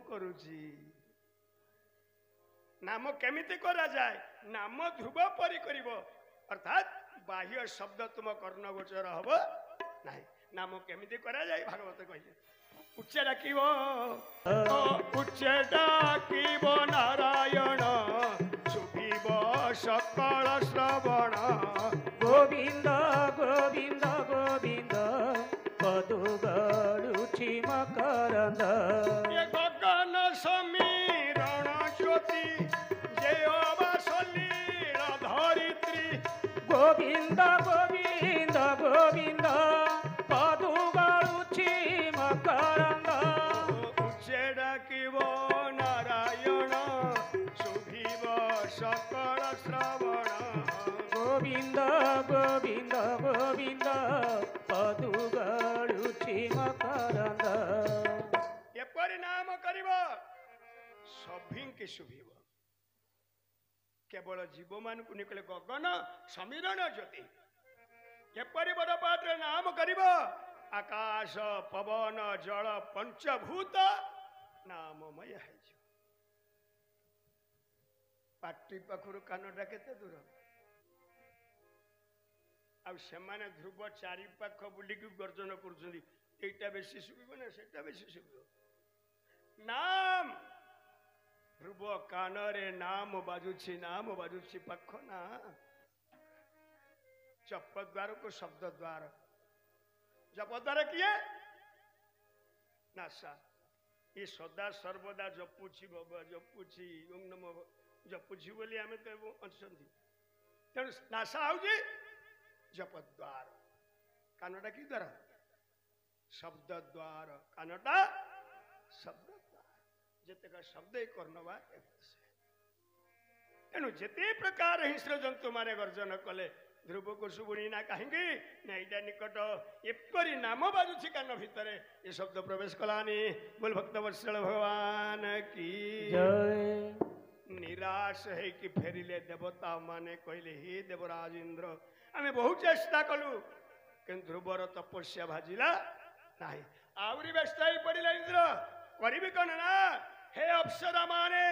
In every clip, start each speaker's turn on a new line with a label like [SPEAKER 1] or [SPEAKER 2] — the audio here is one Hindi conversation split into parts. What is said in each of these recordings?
[SPEAKER 1] करुची नाम केमिति करा जाए नाम ध्रुव परि करिव अर्थात बाह्य शब्द तुम कर्ण गोचर हब नहीं नाम केमिति करा जाए भागवत कहिए उच्च डाकिब उच्च डाकिब नारायण शुभिब सकल श्रवण
[SPEAKER 2] गोविंद गोविंद गोविंद पदु गरुछि मकरंद
[SPEAKER 1] ये गगन समीरण ज्योति जय वासलील धरित्री
[SPEAKER 2] गोविंद गोविंद गोविंद पदु गरुछि मकरंद
[SPEAKER 1] उच्चे डाकिब नारायण शुभिब सकल श्रवण
[SPEAKER 2] गोविंद गोविंद गोविंद पदु गरुछि मकरंद
[SPEAKER 1] एपरि नाम करिब सभिंके शुभिब केवल जीव मान को निकले गगन समीरण ज्योति एपरि बड़ पात्र नाम करिब आकाश पवन जल पंचभूत नाममय है पाटी पाखरु कानटा केते दूर आ सेमाने ध्रुव चारि पाख बुलिक गर्जन करुछन्ती एटा बेसी सुबिब ना सेटा बेसी सुबिब नाम ध्रुव कानरे नाम बाजुछि पाख ना जप द्वार को शब्द द्वार जप द्वार किए नासा ये सदा सर्वदा जपुछि जपुछि ओम नमः जपुछि बोली आमे तो अछंती तेणु नासा आउजी जप द्वार कानटा कि द्वार शब्द द्वार कानटा शब्द द्वार जेतेक शब्द कर्णवा तेणु जेते प्रकार हिंस्र जंतु माने गर्जन कले ध्रुव को शुभुणी ना कहीं ना यहाँ निकट एपरी नाम बाजुछि कान भितर ये शब्द प्रवेश कलानी बोल भक्त वत्सल भगवान की
[SPEAKER 2] जय
[SPEAKER 1] निराश है कि फेरिले देवता माने कहले हे देवराज इंद्र आमे बहुत चेष्टा कलु कि ध्रुवर तपस्या भाजिला नहीं आवरी व्यस्त ही पड़िला इंद्र करिबि कौन ना हे अप्सरा माने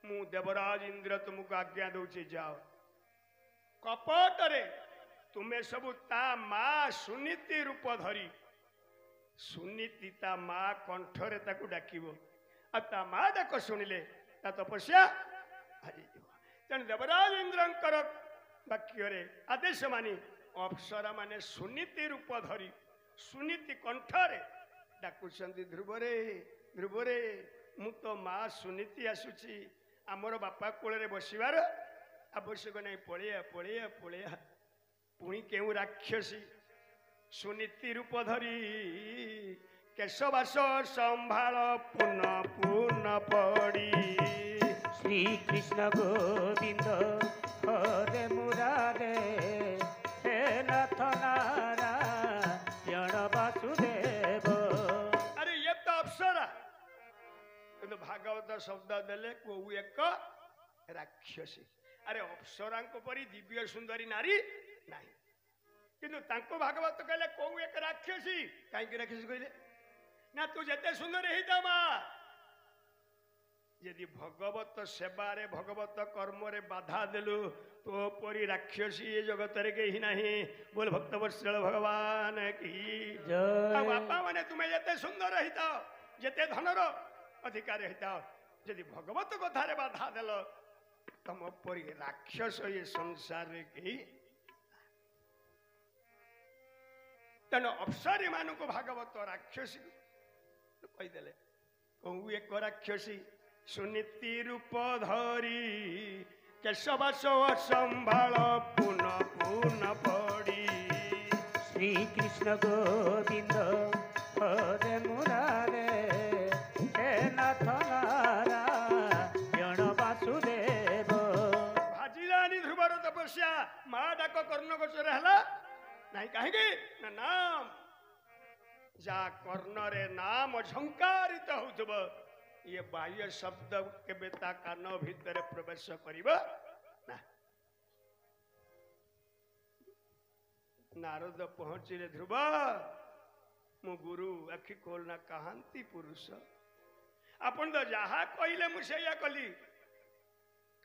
[SPEAKER 1] मु देवराज इंद्र तुमको आज्ञा दउछि जाओ कपटरे तुम्हें सबु ता माँ सुनीति रूप धरी सुनीति ता माँ कंठरे ताकू डाकिबो आ ता माँ डाक शुणिले ता तपस्या भाजी तेणु देवराज इंद्रंकर वाक्य आदेश मानी अप्सरा माने सुनीति रूप धरी सुनीति कंठरे डाकुछंती ध्रुवरे ध्रुवरे मु तो माँ सुनीति आसुची आमर बापा कोଳରେ बसिबार आवश्यक नहीं पलिया पलिया पलिया पुणी केउ राक्षसी सुनीति रूप धरी केशवास संभाल पुन पुन पड़ी
[SPEAKER 2] श्री कृष्ण गोविंद हरे मुरारे हे नाथ नारायण वासुदेव
[SPEAKER 1] अरे ये तो अप्सरा किंतु भागवत शब्द देले को एक राक्षसी अरे अप्सरा परी दिव्य सुंदरी नारी नहीं किंतु तांको भागवत कहले को एक राक्षसी कहीं राक्षसी कहले ना तू जेते सुंदर ही मा यदि भगवत सेवारे भगवत कर्म रे बाधा देलु तो परी राक्षसी ये जगत रे कहीं नहीं बोल भक्त वत्सल भगवान की
[SPEAKER 2] जय
[SPEAKER 1] बापा माने तुम्हें जेते सुंदर हिता जेते धनर अधिकार हिता यदि भगवत कथा रे बाधा देल तम परी राक्षस ये संसार रे कहीं तेणु अप्सरी मान को भागवत राक्षसी कहीदेले कहू एक राक्षसी सुनीति रूप धरी केशवास संभाल पुन पुन पड़ी
[SPEAKER 2] श्री कृष्ण गोविंद हरे मुरारे हे नाथ नारायण वासुदेव
[SPEAKER 1] भाजिलानी ध्रुवर तपस्या माँ डाक कर्ण गोचर है नहीं कहीं नाम जा कर्ण रे नाम झंकारित होउथबो ये बाह्य शब्द केबे ता कान भीतर प्रवेश करिबो ना नारद पहुंचिले ध्रुव मु गुरु आखि खोलना कहांती पुरुष आपण तो जहा कहले मुझे कली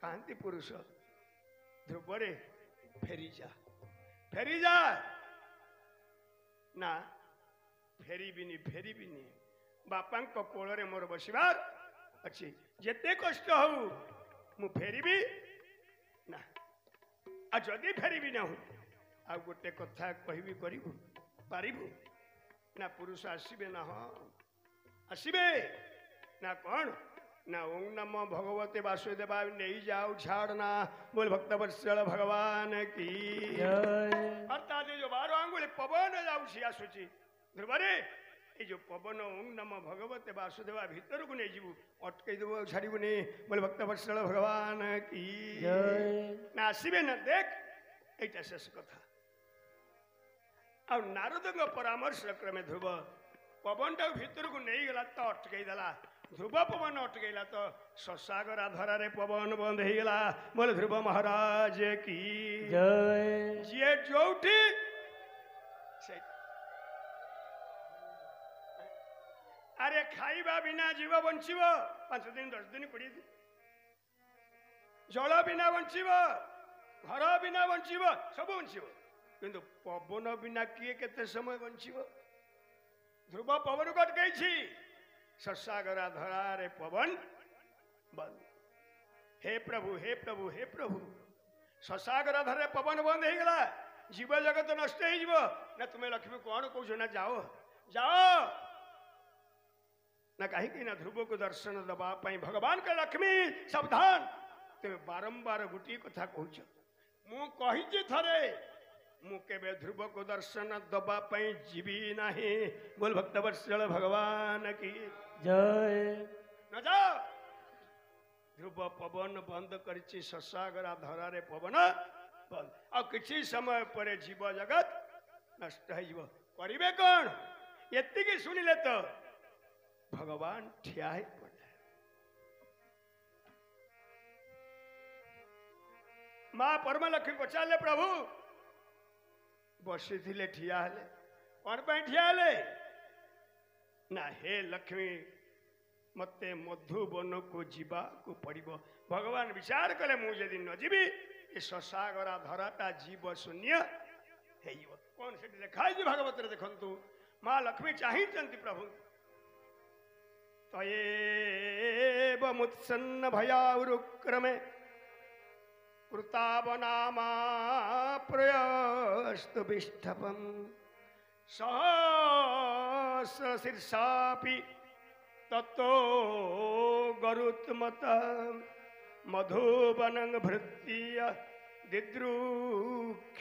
[SPEAKER 1] कांति पुरुष ध्रुवरे फेरी जा ना फेरी बिनी बापा कोल मोर बसबार अच्छी जिते कष्ट हो मु फेरबी ना आ जदि फेरबी ना हो आ गोटे कथा कहबी करू पारिबु ना पुरुष आसबे ना हाँ आसबे ना कौन ना ओं नमो भगवते वासुदेवा नहीं जाओ छाड़ना बोल भक्त वत्सल भगवान की अर्थात जो 12 आंगुल पवन जाऊँ आसुची ध्रुवरे ये जो पवन ओं नमो भगवते वासुदेवा भीतर को नहीं जीवु अटकई देव छाड़बू नहीं बोले भक्त वत्सल भगवान की ना आसबे ना देख एटा शेष कथा आ नारद परामर्श क्रमे ध्रुव पवन टा भीतर को नहीं गला तो अटकई देला ध्रुव पवन अटकईला तो ससागरा धरारे पवन बंद हो गला बोले ध्रुव महाराज की जी जोठी अरे खाइबा बिना जीव बंचीब 5 दिन 10 दिन 20 दिन जल बिना बंचीब घर बिना बंचीब सब बंचीब किंतु पवन बिना किए केते समय बंचीब ध्रुव पवन को अटकई ससागरा धरारे पवन बंद हे प्रभु हे प्रभु हे प्रभु ससागरा धरे पवन बंद हो गला जीव जगत नष्ट हो ना तुम्हें लक्ष्मी कौन कौन ना जाओ जाओ ना कहीं ना ध्रुव को दर्शन दबाई भगवान का लक्ष्मी सावधान तेरे बारंबार गोटे कथा कह मु कही थरे मु केबे ध्रुव को दर्शन दबाई जीवी नाही बोल भक्त वत्सल भगवान की जय न जाओ ध्रुव पवन बंद करछि ससागरा धरारे पवन बंद आ किछि समय पर जीव जगत नष्ट हो करिवे कौन एतिकी सुनिले तो भगवान ठिया पड़े माँ परमा लक्ष्मी पचारे प्रभु बसी थिले ठिया हेले कौन पे ठिया हेले ना हे लक्ष्मी मते मधुबन को जीवा को पड़िबो भगवान विचार कले मु यदि न जीवी ये ससागरा धराटा जीव शून्य हेइबो कौन से देखाई जी भागवत रे देखंतु माँ लक्ष्मी चाहिचंती प्रभु तयेव मुत्सन्न भयावरुक्रमे कृतावनामा प्रयस्तु विष्ठपम सहस्र शीर्षापि ततो गरुत्मत मधुबनं भृत्य दिद्रुक्षयागतः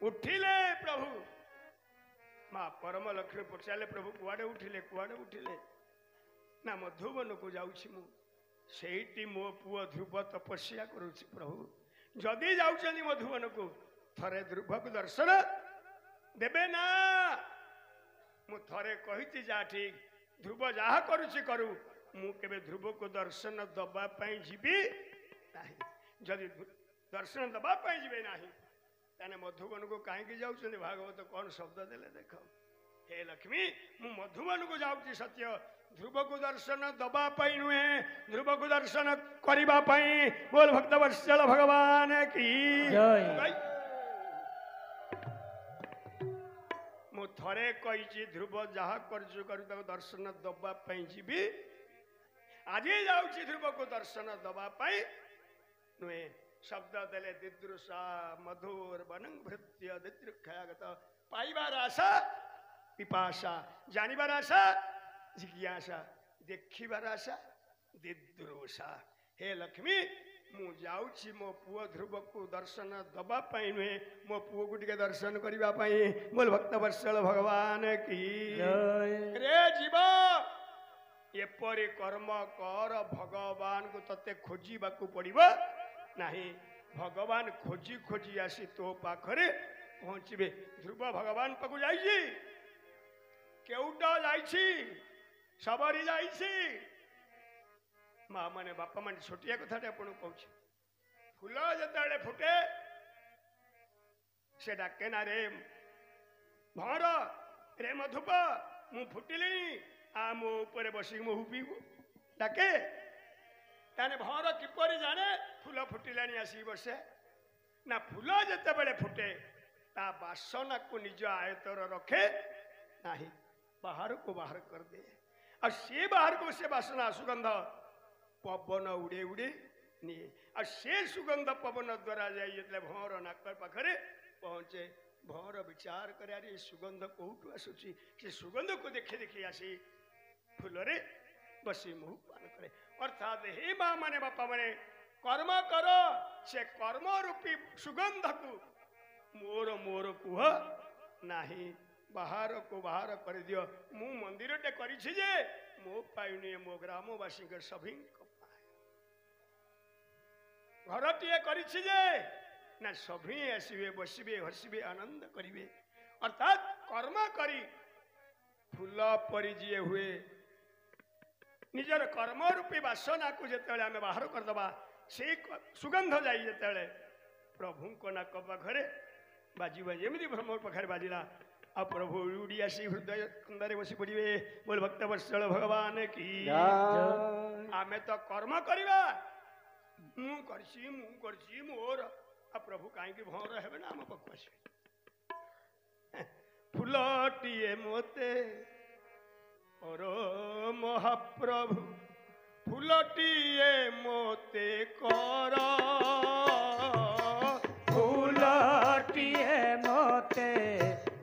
[SPEAKER 1] उठिले प्रभु माँ परम लक्ष्मी पचारे प्रभु कुआडे उठिले ना मधुबन को जाऊँ मु सेठी मो पुओ ध्रुव तपस्या करुछि प्रभु जदि जाउछनी मधुबन को थरे ध्रुव को दर्शन देबे ना मु थरे कहिति जा ठीक ध्रुव जहा करुछि करू मु केबे ध्रुव को दर्शन दबा पई जीबी नाही जदि दर्शन दबा पई जीबे नाही ताने मधुबन को काहे की जाउछनी भागवत कौन शब्द देले देखो हे लक्ष्मी मु मधुबन को जाउछि सत्य ध्रुव को दर्शन दबा पाई नुहे ध्रुव को दर्शन करिबा पाई बोल भक्त वत्सल भगवान की जय मु थरे कहिछि ध्रुव जहा करजु करू दर्शन दबा पाई जीबी आज जाउछि ध्रुव को दर्शन दबा पाई नुहे शब्द देले दिदृशा मधुर बनंग भृत्य दिदृक्षयागत पाइबार आशा पिपाशा जानिबार आशा जिज्ञासा देखिबार आशा दिदृशा हे लक्ष्मी मु जाउछि मो पुओ ध्रुव को दर्शन दबा पाई नुहे मो पुओ को टिके दर्शन करिबा पाई बोल भक्त वत्सल भगवान की रे जीव एपरि कर्म कर भगवान को तते खोजिबा को पड़िबो नहीं भगवान खोजी खोजी आसी तो पाखरे पहुंचबे ध्रुव भगवान पाखु जाइछि केउटा जाइछि सबरी जाइछि माँ माने बापा माने छोटिया कथाटे आपन कहूछि फूल जतले फुटे से डाके ना रे भर रे मधुप मु फुटिली आ मो ऊपर बसिक महू पीबू डाके ताने भौर किपरि जाने फूल फुटिलानी आसी बसे ना फूल जते बेले फुटे ता बासना को निज आयतर रखे नहीं बाहर को बाहर कर दे और से बाहर को से बासना सुगंध पवन उड़े उड़े निये और से सुगंध पवन द्वारा जाए भौर नाकर पाखरे पहुंचे भौर विचार करे सुगंध कौटू आसुची से सुगंध को देखे देखे आसी फूल रे बसी मुह पान करे अर्थात हे माँ माने बापा माने कर्म करो से कर्म रूपी सुगंध को मोर मोर कुह नाही बाहर को बाहर कर दियो मु मंदिर टे करी छी जे मो पाइनी मो ग्रामवासी के सभी घर टे करी छी जे ना सभी आसबे बसबे हसबे आनंद करिवे अर्थात कर्म करी फूल परि जिए हुए निजर कर्म रूपी बासना को जिते आम बाहर करदबा से सुगंध जाई जिते प्रभु को नाक पाखरे बाजिबा जमी भ्रम पाखे बाजिला आ प्रभु उड़ी आसी हृदय अंदर बसी पड़े बोल भक्त वत्सल भगवान की आमे तो कर्म करवा मु मोर आ प्रभु कहीं भौर हे ना आम पक्ष फूलटीए मोते और महाप्रभु फूलटीए मोते कर
[SPEAKER 2] फूलटीए मोते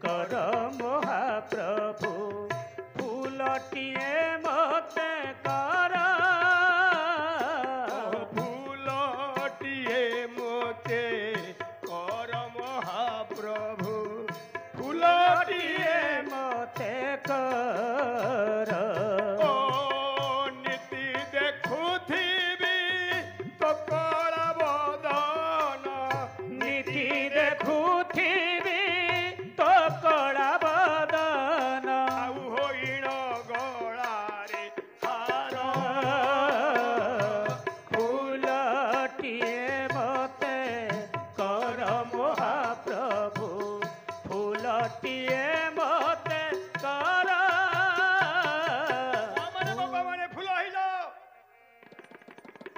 [SPEAKER 2] कर महाप्रभु फूलटीए मोते कर
[SPEAKER 1] फूलटीए मोते कर महाप्रभु फूलटीए
[SPEAKER 2] मोते कर
[SPEAKER 1] नीति देखुथिबी तो कला बदन
[SPEAKER 2] नीति देखुथिबी तो कला बदन
[SPEAKER 1] आउ होइण गଳାରେ हार
[SPEAKER 2] फूलटीए मोते कर महाप्रभु फूलटीए मोते कर
[SPEAKER 1] माने बाबा माने फूल ही जाओ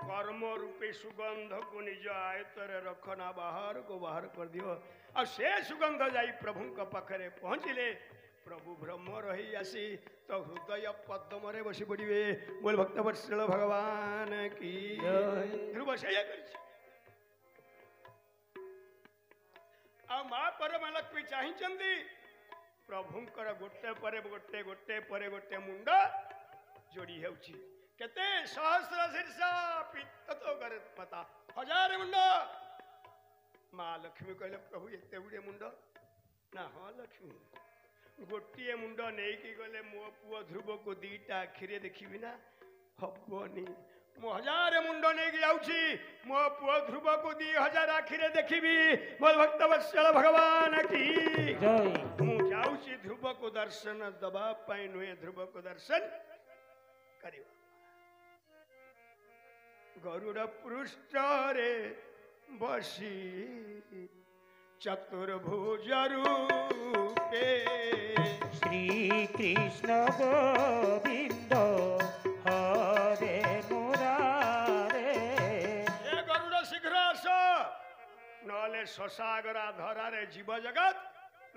[SPEAKER 1] कर्म रूपी सुगंध को निज आयतर रखना बाहर को बाहर कर दियो और से सुगंध जाई प्रभु का पाखरे पहुंचले प्रभु ब्रह्म रही आसी तो हृदय पद्म रे बसी पड़िबे बोल भक्त वत्सल भगवान की ध्रुव से आ मां परमलक्ष्मी चाहिचंदी प्रभुंकर गोटे परे गोटे गोटे परे गोटे मुंड जोड़ी हेउची केते सहस्र शीर्ष पित्त तो कर पता हजार मुंड मां लक्ष्मी कहले प्रभु एते गुडे मुंड ना हाँ लक्ष्मी गोटे मुंड नहीं कि गले मो पुओ ध्रुव को दीटा आखिरे देखिबी ना हबनी मो हजार मुंड नहीं कि जाउची मो पुओ ध्रुव को 2000 आखिरे देखिबी बोल भक्त वत्सल भगवान की
[SPEAKER 2] जय
[SPEAKER 1] मु जाउची ध्रुव को दर्शन दबा पाई नुए ध्रुव को दर्शन करियो गरुड़ पृष्ठ रे बसी चतुर्भुज रूपे
[SPEAKER 2] श्री कृष्ण गोविंद हरे मुरारे
[SPEAKER 1] ए गरुड़ शीघ्र आस नले ससागरा धरारे जीव जगत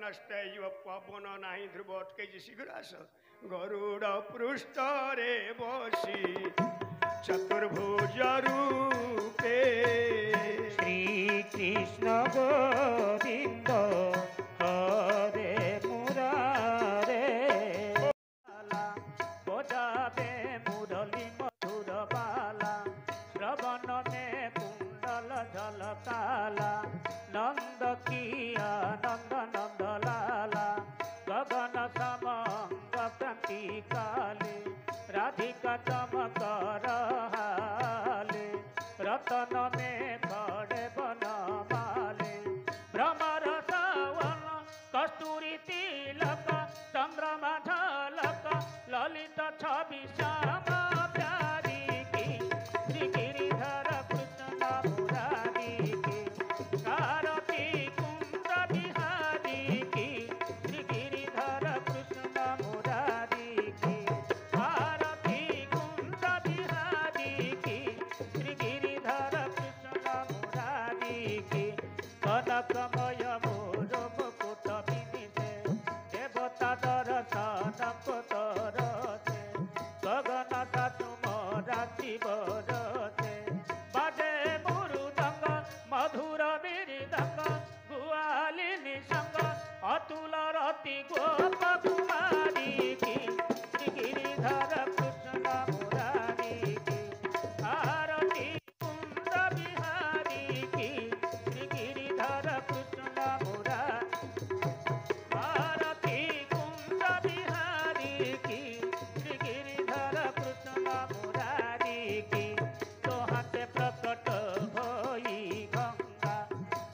[SPEAKER 1] नष्ट जीव पवन नाही ध्रुव अटके शीघ्र आस गरुड़ पृष्ठ रे बसी चतुर्भुज रूपे
[SPEAKER 2] श्री कृष्ण गोविंद हरे मुरारे बजावे मुरली मधुर बाला श्रवण में कुंडल झलकाला नंद की आनंद नंद लाला गगन समंग क्रांति काले राधिका चमकर हाले रतन में खड़े बनमाले भ्रमर सावन कस्तूरी तिलक चंद्रमा झलक ललित छवि श्यामा प्यारी की श्री गिरिधर कृष्ण मुरारी की कारती कुंज बिहारी की श्री गिरिधर कृष्ण मुरारी की तिलकमय मोर मुकुट बिंदिते देवता दर्शन कोतरते गगन सासु मोरा शिवरते बाजे मुरुदंग मधुर बिरिदंग गुआलिनी संग अतुल रति गोप कुमारी की श्री गिरिधर कृष्ण मुरारी की आरती कुंद बिहारी की श्री गिरिधर कृष्ण मुरारी आरती कुंद बिहारी की श्री गिरिधर कृष्ण मुरारी की तोहाते प्रकट होई गंगा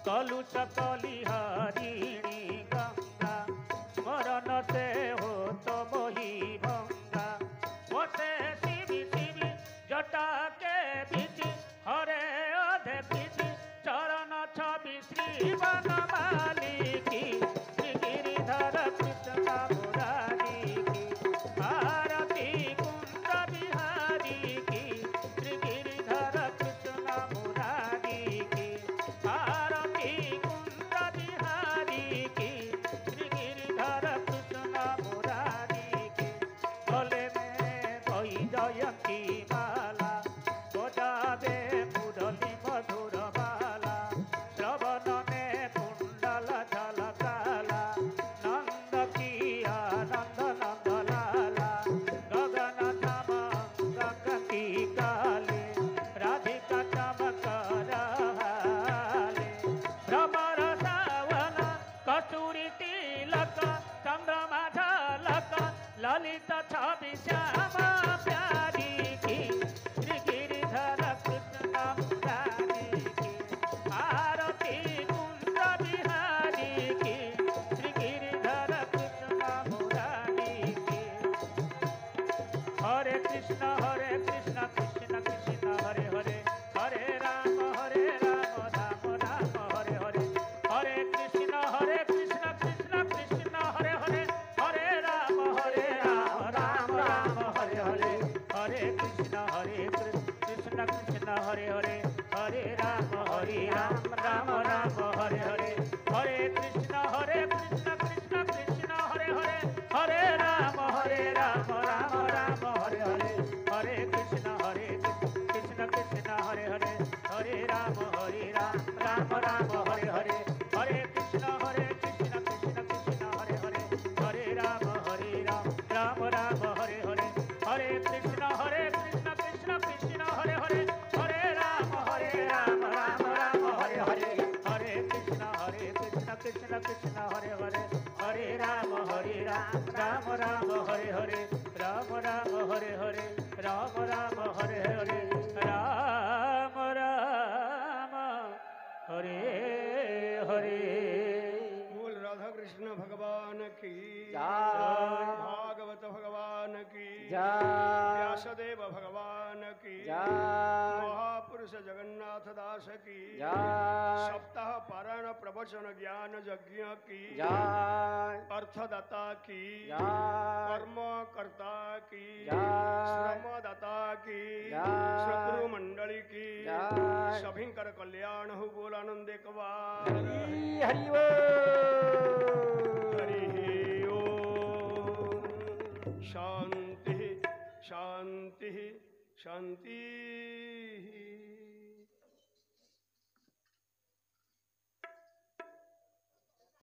[SPEAKER 2] कलुष कलिहारिणी गंगा स्मरण से हो तो मोही भंगा ओते शिवी शिवी जटा के बीच हरे अधे बीच चरण छवि श्री बनमाली की श्री गिरिधर कृष्ण मुरारी की आरती कुंद बिहारी की श्री गिरिधर कृष्ण मुरारी की आरती कुंद बिहारी की श्री गिरिधर कृष्ण मुरारी की गले में कोई जयंती माला बजावे मुरली मधुर बाला श्रवण में कुंडल झलकाला नंद की आनंद नंद लाला गगन धाम गगती काले राधिका चमक रहाले भ्रमर सावन कस्तूरी तिलक चंद्रमा झलक ललित छवि श्यामा प्यारी की श्री गिरिधर कृष्ण मुरारी की आरती कुंद बिहारी की श्री गिरिधर कृष्ण मुरारी की हरे कृष्ण कृष्ण कृष्ण हरे हरे हरे राम राम राम हरे हरे हरे कृष्ण कृष्ण कृष्ण हरे हरे हरे राम राम राम हरे हरे हरे कृष्ण कृष्ण कृष्ण हरे हरे हरे राम राम राम हरे हरे हरे कृष्ण कृष्ण कृष्ण हरे हरे हरे राम राम राम हरे हरे हरे कृष्ण कृष्ण कृष्ण हरे हरे हरे राम राम राम हरे हरे हरे कृष्ण कृष्ण कृष्ण हरे हरे हरे राम राम राम हरे हरे हरे कृष्ण कृष्ण कृष्ण हरे हरे हरे राम राम राम हरे हरे हरे कृष्ण कृष्ण कृष्ण हरे हरे हरे राम राम राम हरे हरे राम राम हरे हरे राम राम हरे हरे राम राम हरे हरे
[SPEAKER 1] बोल राधा कृष्ण भगवान की
[SPEAKER 3] जय।
[SPEAKER 1] भागवत भगवान की
[SPEAKER 3] जय।
[SPEAKER 1] व्यासदेव भगवान की
[SPEAKER 3] जय।
[SPEAKER 1] महापुरुष जगन्नाथ दास की
[SPEAKER 3] जय।
[SPEAKER 1] सप्ताह पारायण प्रवचन ज्ञान यज्ञ की
[SPEAKER 3] जय।
[SPEAKER 1] अर्थदाता की
[SPEAKER 3] जय।
[SPEAKER 1] कर्मकर्ता की
[SPEAKER 3] जय।
[SPEAKER 1] श्रमदाता की
[SPEAKER 3] जय।
[SPEAKER 1] श्रोतृ मंडली की
[SPEAKER 3] जय।
[SPEAKER 1] सभी कर कल्याण हो बोल आनंद एक बार
[SPEAKER 3] हरि हरि बोल।
[SPEAKER 1] हरि ओम शांति शांति शांति